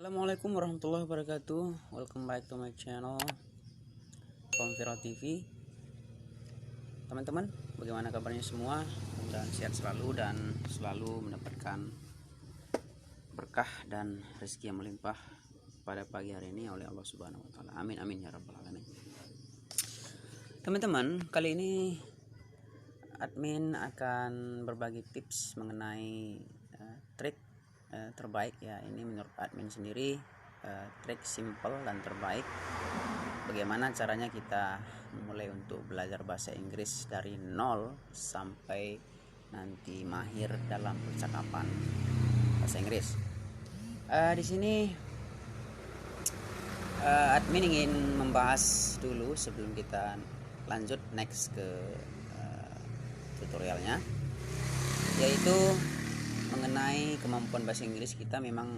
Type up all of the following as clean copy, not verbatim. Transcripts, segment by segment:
Assalamualaikum warahmatullahi wabarakatuh. Welcome back to my channel Viral TV. Teman-teman, bagaimana kabarnya semua? Mudah-mudahan sehat selalu dan selalu mendapatkan berkah dan rezeki yang melimpah pada pagi hari ini oleh Allah Subhanahu wa taala. Amin amin ya rabbal alamin. Teman-teman, kali ini admin akan berbagi tips mengenai trik terbaik ya. Ini menurut admin sendiri trik simple dan terbaik bagaimana caranya kita mulai untuk belajar bahasa Inggris dari nol sampai nanti mahir dalam percakapan bahasa Inggris. Di sini admin ingin membahas dulu sebelum kita lanjut next ke tutorialnya, yaitu mengenai kemampuan bahasa Inggris kita. Memang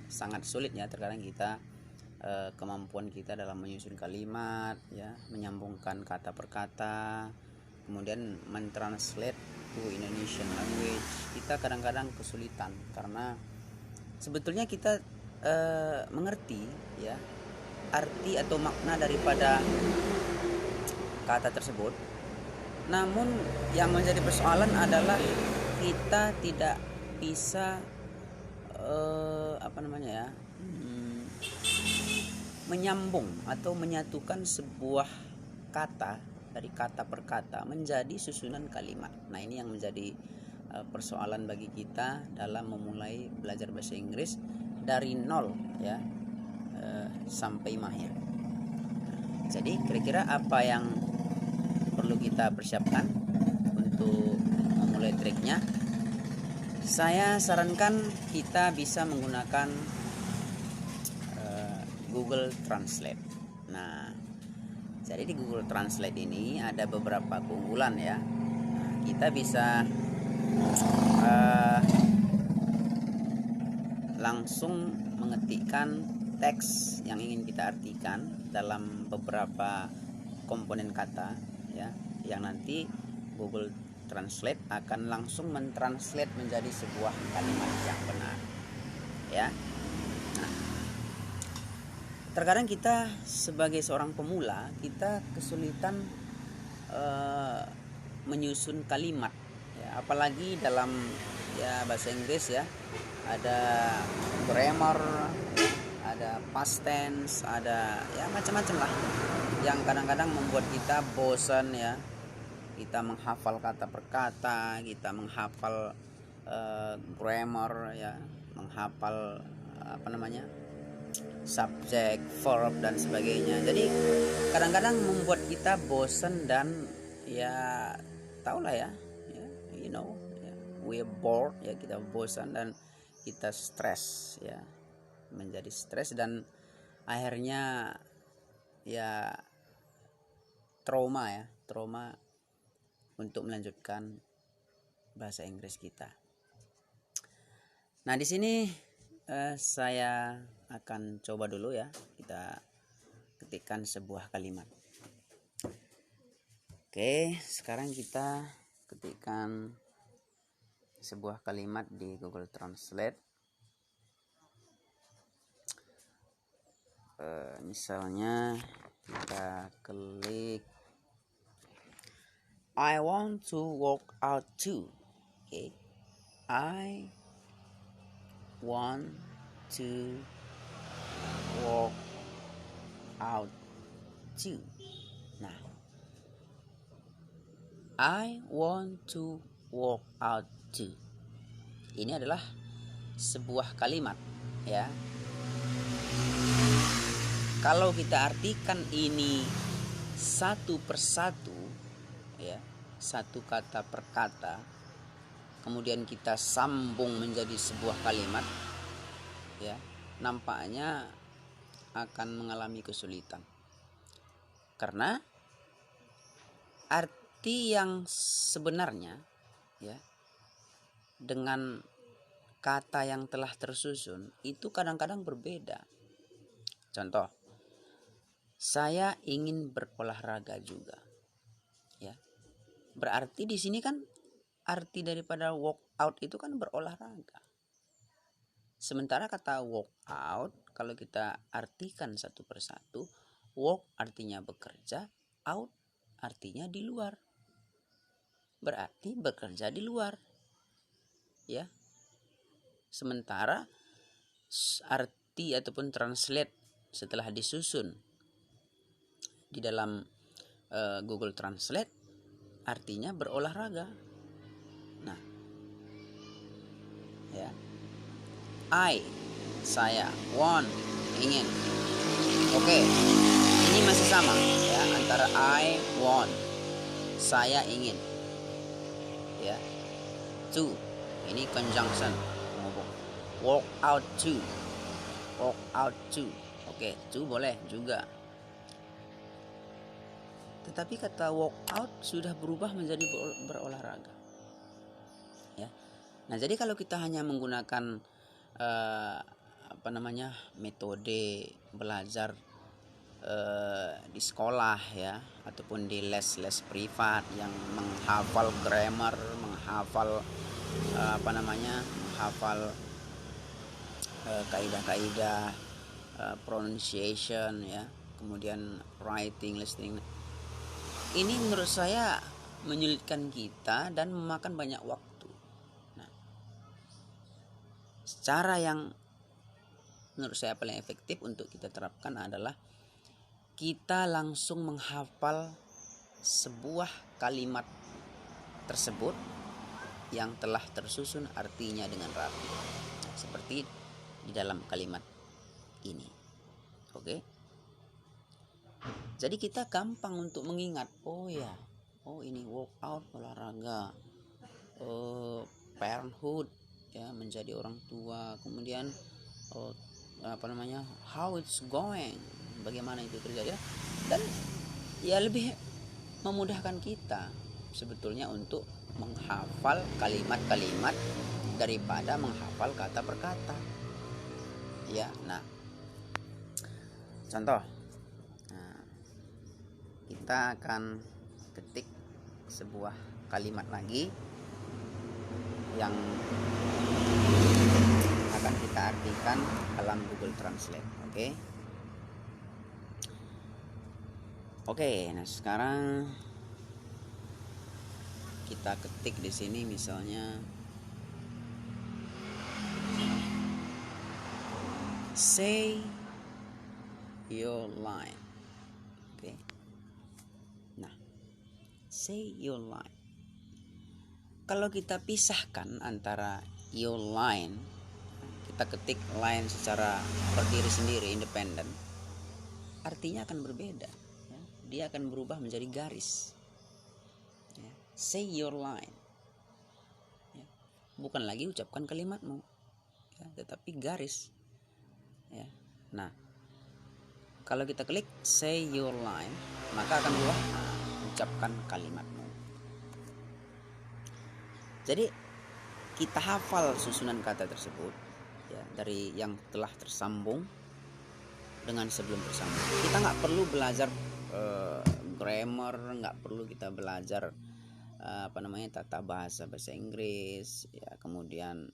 sangat sulit ya, terkadang kita kemampuan kita dalam menyusun kalimat ya, menyambungkan kata per kata, kemudian mentranslate to Indonesian language, kita kadang-kadang kesulitan karena sebetulnya kita mengerti ya arti atau makna daripada kata tersebut, namun yang menjadi persoalan adalah kita tidak bisa menyambung atau menyatukan sebuah kata dari kata per kata menjadi susunan kalimat. Nah, ini yang menjadi persoalan bagi kita dalam memulai belajar bahasa Inggris dari nol ya sampai mahir. Jadi kira-kira apa yang perlu kita persiapkan untuk memulai triknya? Saya sarankan kita bisa menggunakan Google Translate. Nah, jadi di Google Translate ini ada beberapa keunggulan ya. Nah, kita bisa langsung mengetikkan teks yang ingin kita artikan dalam beberapa komponen kata ya, yang nanti Google Translate akan langsung mentranslate menjadi sebuah kalimat yang benar ya. Nah, terkadang kita sebagai seorang pemula kita kesulitan menyusun kalimat ya, apalagi dalam ya bahasa Inggris ya, ada grammar, ada past tense, ada ya macam-macam lah yang kadang-kadang membuat kita bosan ya. Kita menghafal kata per kata, kita menghafal grammar ya, menghafal subjek, verb dan sebagainya. Jadi kadang-kadang membuat kita bosan dan ya tahulah ya, ya, we bored ya, kita bosan dan kita stres ya, menjadi stres dan akhirnya ya trauma untuk melanjutkan bahasa Inggris kita. Nah, di sini saya akan coba dulu ya, kita ketikkan sebuah kalimat. Oke, sekarang kita ketikkan sebuah kalimat di Google Translate. Misalnya kita klik I want to walk out too. Okay. I want to walk out too. Nah, I want to walk out too. Ini adalah sebuah kalimat ya. Kalau kita artikan ini satu persatu ya, satu kata per kata, kemudian kita sambung menjadi sebuah kalimat ya, nampaknya akan mengalami kesulitan karena arti yang sebenarnya ya dengan kata yang telah tersusun itu kadang-kadang berbeda. Contoh, saya ingin berolahraga juga ya, berarti di sini kan arti daripada walk out itu kan berolahraga. Sementara kata walk out kalau kita artikan satu persatu, walk artinya bekerja, out artinya di luar. Berarti bekerja di luar. Ya. Sementara arti ataupun translate setelah disusun di dalam Google Translate artinya berolahraga. Nah, ya. Saya, want, ingin. Oke. Ini masih sama ya, antara I want, saya ingin. Ya. To, ini conjunction. Walk out to. Walk out to. Oke, to boleh juga. Tetapi kata walk out sudah berubah menjadi berolahraga. Ya. Nah, jadi kalau kita hanya menggunakan metode belajar di sekolah ya, ataupun di les-les privat yang menghafal grammar, menghafal menghafal kaidah-kaidah pronunciation ya, kemudian writing, listening. Ini menurut saya menyulitkan kita dan memakan banyak waktu. Nah, cara yang menurut saya paling efektif untuk kita terapkan adalah kita langsung menghafal sebuah kalimat tersebut yang telah tersusun artinya dengan rapi. Seperti di dalam kalimat ini. Oke. Jadi kita gampang untuk mengingat. Oh ini workout, olahraga. Parenthood ya, menjadi orang tua. Kemudian how it's going, bagaimana itu terjadi, dan ya lebih memudahkan kita sebetulnya untuk menghafal kalimat-kalimat daripada menghafal kata per kata ya. Nah, contoh, kita akan ketik sebuah kalimat lagi yang akan kita artikan dalam Google Translate. Oke, nah sekarang kita ketik di sini misalnya say your line. Oke. Nah, say your line. Kalau kita pisahkan antara your line, kita ketik line secara berdiri sendiri, independen, artinya akan berbeda. Dia akan berubah menjadi garis. Say your line. Bukan lagi ucapkan kalimatmu, tetapi garis. Nah, kalau kita klik say your line, maka akan berubah ucapkan kalimatmu. Jadi kita hafal susunan kata tersebut ya, dari yang telah tersambung dengan sebelum tersambung. Kita nggak perlu belajar grammar, nggak perlu kita belajar tata bahasa Inggris ya, kemudian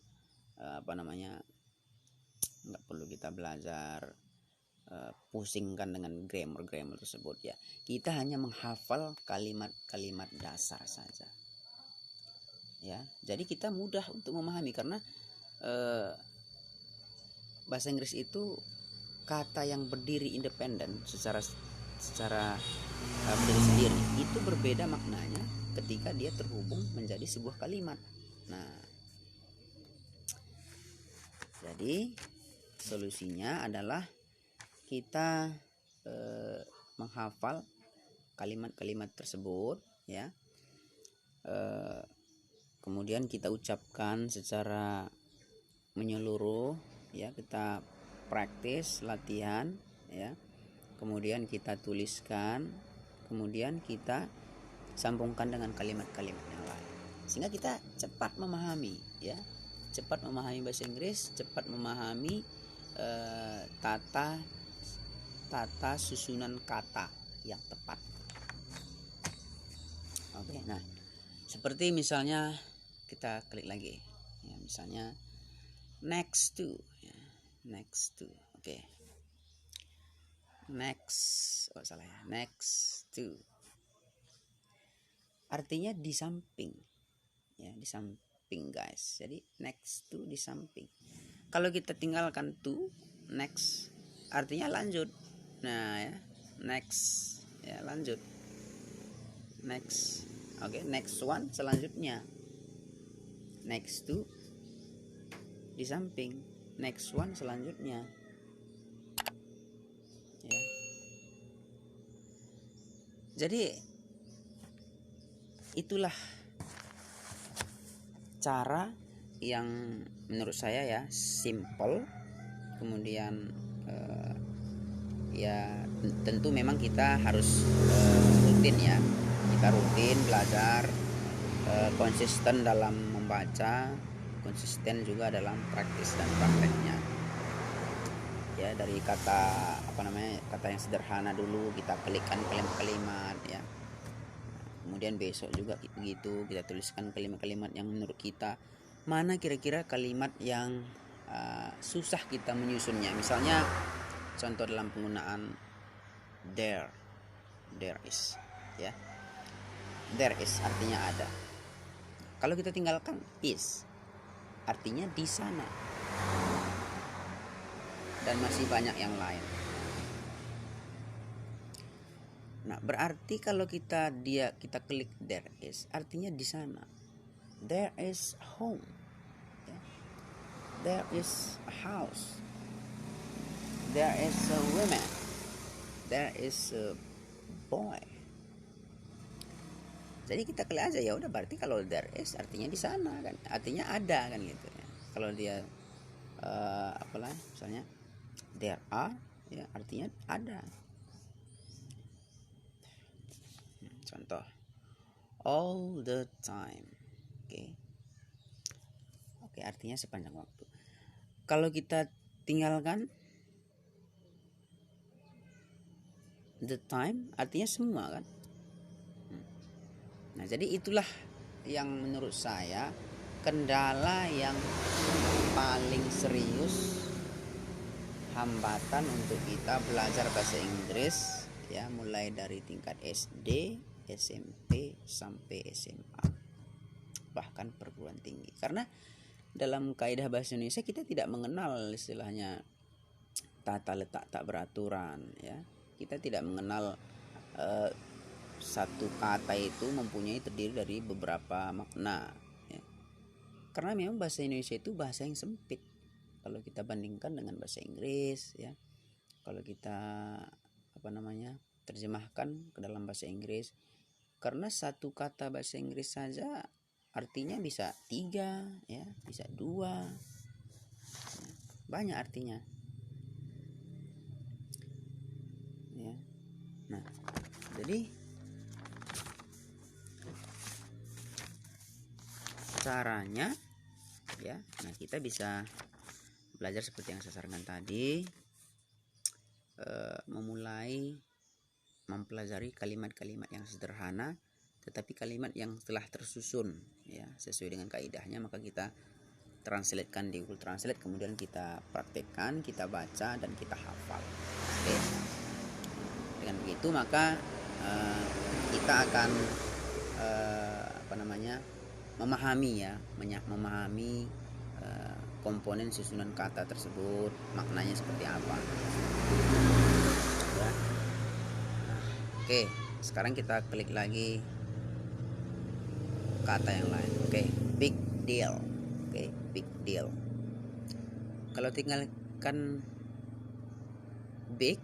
nggak perlu kita belajar pusingkan dengan grammar tersebut ya. Kita hanya menghafal kalimat-kalimat dasar saja ya. Jadi kita mudah untuk memahami karena bahasa Inggris itu kata yang berdiri independen secara berdiri sendiri itu berbeda maknanya ketika dia terhubung menjadi sebuah kalimat. Nah, jadi solusinya adalah kita menghafal kalimat-kalimat tersebut ya, kemudian kita ucapkan secara menyeluruh ya, kita praktis latihan ya, kemudian kita tuliskan, kemudian kita sambungkan dengan kalimat-kalimat yang lain sehingga kita cepat memahami ya, cepat memahami bahasa Inggris, cepat memahami tata susunan kata yang tepat. Oke, nah seperti misalnya kita klik lagi ya, misalnya next to, ya. Next to, oke. Next, oh salah ya, next to artinya di samping, ya, di samping guys. Jadi next to di samping. Kalau kita tinggalkan to, next artinya lanjut. Nah ya, next ya, lanjut. Next, oke, next one selanjutnya. Next to di samping, next one selanjutnya. Ya. Jadi itulah cara yang menurut saya ya simple, kemudian ya tentu memang kita harus rutin ya, kita rutin belajar, konsisten dalam membaca, konsisten juga dalam praktis dan prakteknya. Ya, dari kata kata yang sederhana dulu kita pelikkan kalimat-kalimat ya. Kemudian besok juga gitu kita tuliskan kalimat-kalimat yang menurut kita mana kira-kira kalimat yang susah kita menyusunnya. Misalnya contoh dalam penggunaan there is ya. There is artinya ada. Kalau kita tinggalkan is artinya di sana. Dan masih banyak yang lain. Nah, berarti kalau kita klik there is artinya di sana. There is home. There is a house. There is a woman. There is a boy. Jadi kita klik aja, ya udah, berarti kalau there is artinya di sana kan. Artinya ada kan gitu ya. Kalau dia misalnya there are ya artinya ada. Contoh all the time. Oke, artinya sepanjang waktu. Kalau kita tinggalkan the time artinya semua kan. Nah, jadi itulah yang menurut saya kendala yang paling serius, hambatan untuk kita belajar bahasa Inggris ya, mulai dari tingkat SD, SMP sampai SMA, bahkan perguruan tinggi. Karena dalam kaidah bahasa Indonesia kita tidak mengenal istilahnya tata letak tak beraturan ya. Kita tidak mengenal satu kata itu mempunyai terdiri dari beberapa makna ya. Karena memang bahasa Indonesia itu bahasa yang sempit kalau kita bandingkan dengan bahasa Inggris ya. Kalau kita terjemahkan ke dalam bahasa Inggris, karena satu kata bahasa Inggris saja artinya bisa 3 ya, bisa 2 ya, banyak artinya ya. Nah, jadi caranya ya, nah kita bisa belajar seperti yang saya sarankan tadi, memulai mempelajari kalimat-kalimat yang sederhana tetapi kalimat yang telah tersusun ya sesuai dengan kaidahnya, maka kita translatekan di Google Translate, kemudian kita praktekkan, kita baca dan kita hafal. Oke. Dengan begitu maka kita akan memahami komponen susunan kata tersebut, maknanya seperti apa ya. Oke, sekarang kita klik lagi kata yang lain. Oke, big deal. Oke, big deal. Kalau tinggalkan big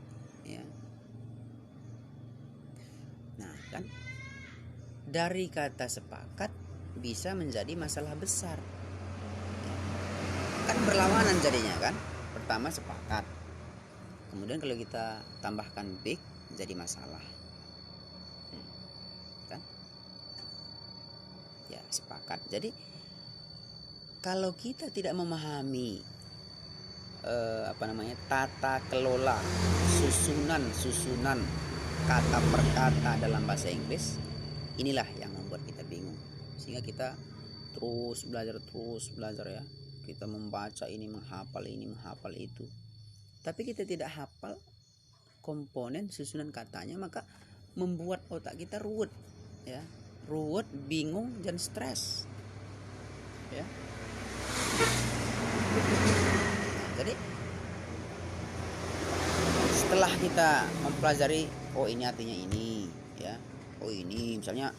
ya, nah kan dari kata sepakat bisa menjadi masalah besar kan, berlawanan jadinya kan. Pertama sepakat, kemudian kalau kita tambahkan big jadi masalah kan ya, sepakat. Jadi kalau kita tidak memahami tata kelola susunan kata per kata dalam bahasa Inggris, inilah yang membuat kita bingung, sehingga kita terus belajar ya. kita membaca ini, menghafal ini, menghafal itu, tapi kita tidak hafal komponen susunan katanya, maka membuat otak kita ruwet, ya, ruwet, bingung, dan stres, ya. Jadi setelah kita mempelajari, oh ini artinya ini, ya, oh ini misalnya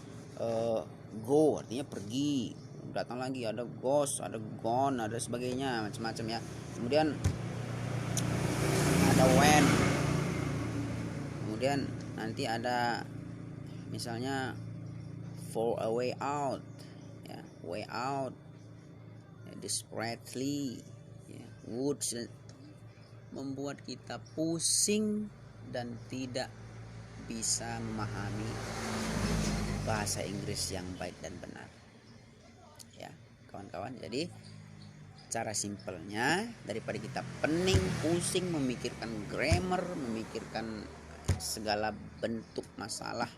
go artinya pergi, datang lagi ada goes, ada gone, ada sebagainya, macam-macam, ya. Kemudian ada when, kemudian nanti ada misalnya for a way out, ya, way out, ya, desperately, ya, would, membuat kita pusing dan tidak bisa memahami bahasa Inggris yang baik dan benar, ya kawan-kawan. Jadi cara simpelnya, daripada kita pening pusing memikirkan grammar, memikirkan segala bentuk masalah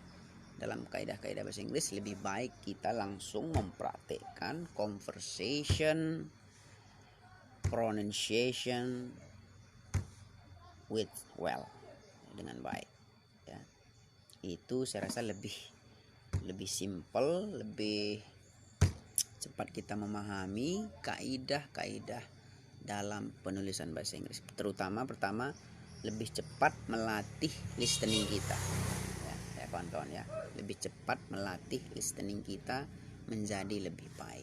dalam kaidah-kaidah bahasa Inggris, lebih baik kita langsung mempraktekkan conversation, pronunciation with well, dengan baik, ya. Itu saya rasa lebih simpel, lebih cepat kita memahami kaidah-kaidah dalam penulisan bahasa Inggris. Terutama pertama, lebih cepat melatih listening kita, ya kawan-kawan, ya, lebih cepat melatih listening kita menjadi lebih baik.